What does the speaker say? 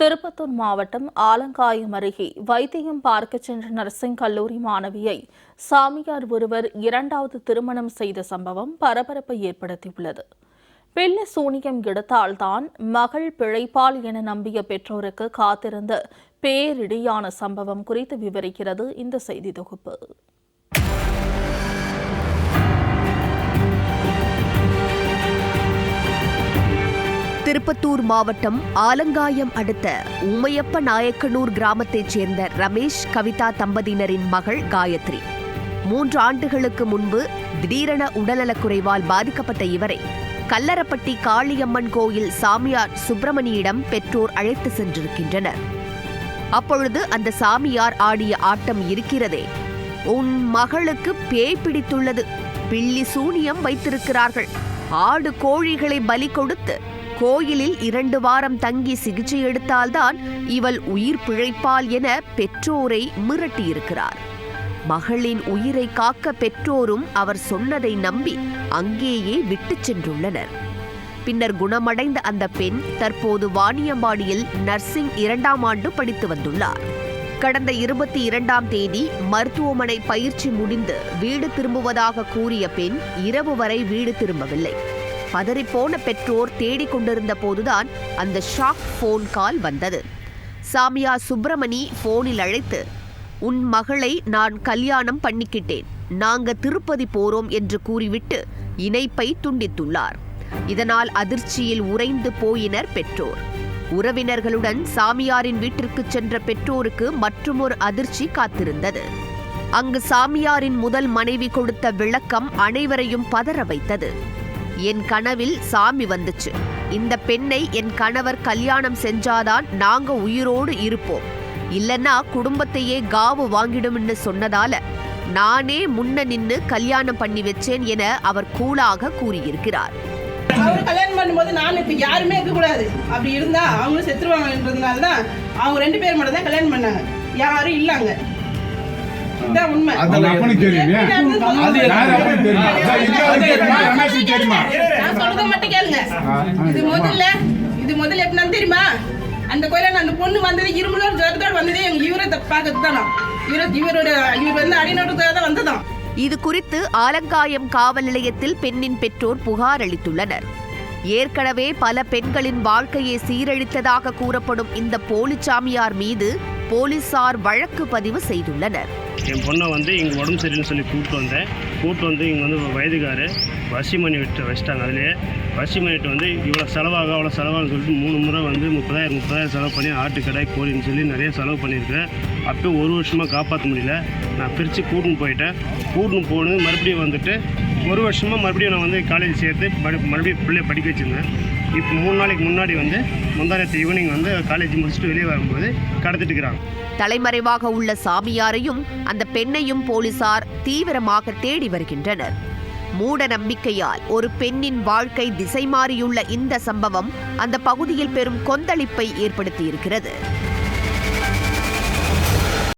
திருப்பத்தூர் மாவட்டம் ஆலங்காயம் அருகே வைத்தியம் பார்க்க சென்ற நர்சிங் கல்லூரி மாணவியை சாமியார் ஒருவர் இரண்டாவது திருமணம் செய்த சம்பவம் பரபரப்பை ஏற்படுத்தியுள்ளது. பில்லி சூனியம் எடுத்தால்தான் மகள் பிழைப்பாள் என நம்பிய பெற்றோருக்கு காத்திருந்த பேரிடியான சம்பவம் குறித்து விவரிக்கிறது இந்த செய்தி தொகுப்பு. திருப்பத்தூர் மாவட்டம் ஆலங்காயம் அடுத்த உமையப்ப நாயக்கனூர் கிராமத்தைச் சேர்ந்த ரமேஷ் கவிதா தம்பதியினரின் மகள் காயத்ரி. 3 ஆண்டுகளுக்கு முன்பு திடீரென உடல்நலக்குறைவால் பாதிக்கப்பட்ட இவரை கல்லரப்பட்டி காளியம்மன் கோயில் சாமியார் சுப்பிரமணியிடம் பெற்றோர் அழைத்து சென்றிருக்கின்றனர். அப்பொழுது அந்த சாமியார் ஆடிய ஆட்டம் இருக்கிறதே, உன் மகளுக்கு பேய் பிடித்துள்ளது, பில்லி சூனியம் வைத்திருக்கிறார்கள், ஆடு கோழிகளை பலி கொடுத்து கோயிலில் 2 வாரம் தங்கி சிகிச்சை எடுத்தால்தான் இவள் உயிர் பிழைப்பாள் என பெற்றோரை மிரட்டியிருக்கிறார். மகளின் உயிரை காக்க பெற்றோரும் அவர் சொன்னதை நம்பி அங்கேயே விட்டுச் சென்றுள்ளனர். பின்னர் குணமடைந்த அந்த பெண் தற்போது வாணியம்பாடியில் நர்சிங் 2ஆம் ஆண்டு படித்து வந்துள்ளார். கடந்த 22ஆம் தேதி மருத்துவமனை பயிற்சி முடிந்து வீடு திரும்புவதாக கூறிய பெண் இரவு வரை வீடு திரும்பவில்லை. பதறிப்போன பெற்றோர் தேடிக் கொண்டிருந்த போதுதான் அந்த ஷாக் போன் கால் வந்தது. சாமியார் சுப்பிரமணி போனில் அழைத்து, உன் மகளை நான் கல்யாணம் பண்ணிக்கிட்டேன், நாங்க திருப்பதி போறோம் என்று கூறிவிட்டு இணைப்பை துண்டித்துள்ளார். இதனால் அதிர்ச்சியில் உறைந்து போயினர் பெற்றோர். உறவினர்களுடன் சாமியாரின் வீட்டிற்கு சென்ற பெற்றோருக்கு மற்றுமொரு அதிர்ச்சி காத்திருந்தது. அங்கு சாமியாரின் முதல் மனைவி கொடுத்த விளக்கம் அனைவரையும் பதற வைத்தது. என் கனவில் சாமி வந்துச்சு, இந்த பெண்ணை என் கணவர் கல்யாணம் செஞ்சாதான் நாங்க உயிரோடு இருப்போம், இல்லன்னா குடும்பத்தையே காவு வாங்கிடும்னு சொன்னதால நானே முன்ன நின்னு கல்யாணம் பண்ணி வச்சேன் என அவர் கூலாக கூறியிருக்கிறார். அவர் கல்யாணம் பண்ணும்போது நான் இப்ப யாருமே இருக்க கூடாது, அப்படி இருந்தா அவங்க செத்துருவாங்கன்றதுனாலதான் அவங்க 2 பேர் மட்டும் தான் கல்யாணம் பண்ணாங்க, யாரும் இல்லாங்க. உண்மை. மட்டும் கேளுங்க. இது முதல்ல எப்படின்னு தெரியுமா, அந்த கோயில அந்த பொண்ணு வந்தது இருமுல ஜோரத்தோடு வந்ததே இவரை பார்க்கறது தானா, இவர் வந்து அடிநோட்டுக்காக தான் வந்ததான். இது குறித்து ஆலங்காயம் காவல் நிலையத்தில் பெண்ணின் பெற்றோர் புகார் அளித்துள்ளனர். ஏற்கனவே பல பெண்களின் வாழ்க்கையை சீரழித்ததாக கூறப்படும் இந்த போலிச்சாமியார் மீது போலீசார் வழக்கு பதிவு செய்துள்ளனர். என் பொண்ணை வந்து இங்கே உடம்பு சரியில்லைன்னு சொல்லி கூப்பிட்டு வந்து இங்கே வந்து வயதுக்காரு வசி பண்ணி வச்சிட்டாங்க. அதுலேயே வசி பண்ணிட்டு வந்து இவ்வளோ செலவாக அவ்வளோ செலவாகன்னு சொல்லிட்டு 3 முறை வந்து 30,000 செலவு பண்ணி ஆட்டுக்கடை கோழின்னு சொல்லி நிறைய செலவு பண்ணியிருக்கேன். அப்போ 1 வருஷமாக காப்பாற்ற முடியல. நான் பிரித்து கூட்டுன்னு போனது மறுபடியும் வந்துட்டு 1 வருஷமாக மறுபடியும் நான் வந்து காலேஜ் சேர்த்து மறுபடியும் பிள்ளைய படிக்க வச்சுருந்தேன். இப்போ 3 நாளைக்கு முன்னாடி வந்து முந்தானத்து ஈவினிங் வந்து காலேஜ் முடிச்சுட்டு வெளியே வரும்போது கடத்திட்டு இருக்கிறாங்க. தலைமறைவாக உள்ள சாமியாரையும் அந்த பெண்ணையும் போலீசார் தீவிரமாக தேடி வருகின்றனர். மூட நம்பிக்கையால் ஒரு பெண்ணின் வாழ்க்கை திசை மாறியுள்ள இந்த சம்பவம் அந்த பகுதியில் பெரும் கொந்தளிப்பை ஏற்படுத்தியிருக்கிறது.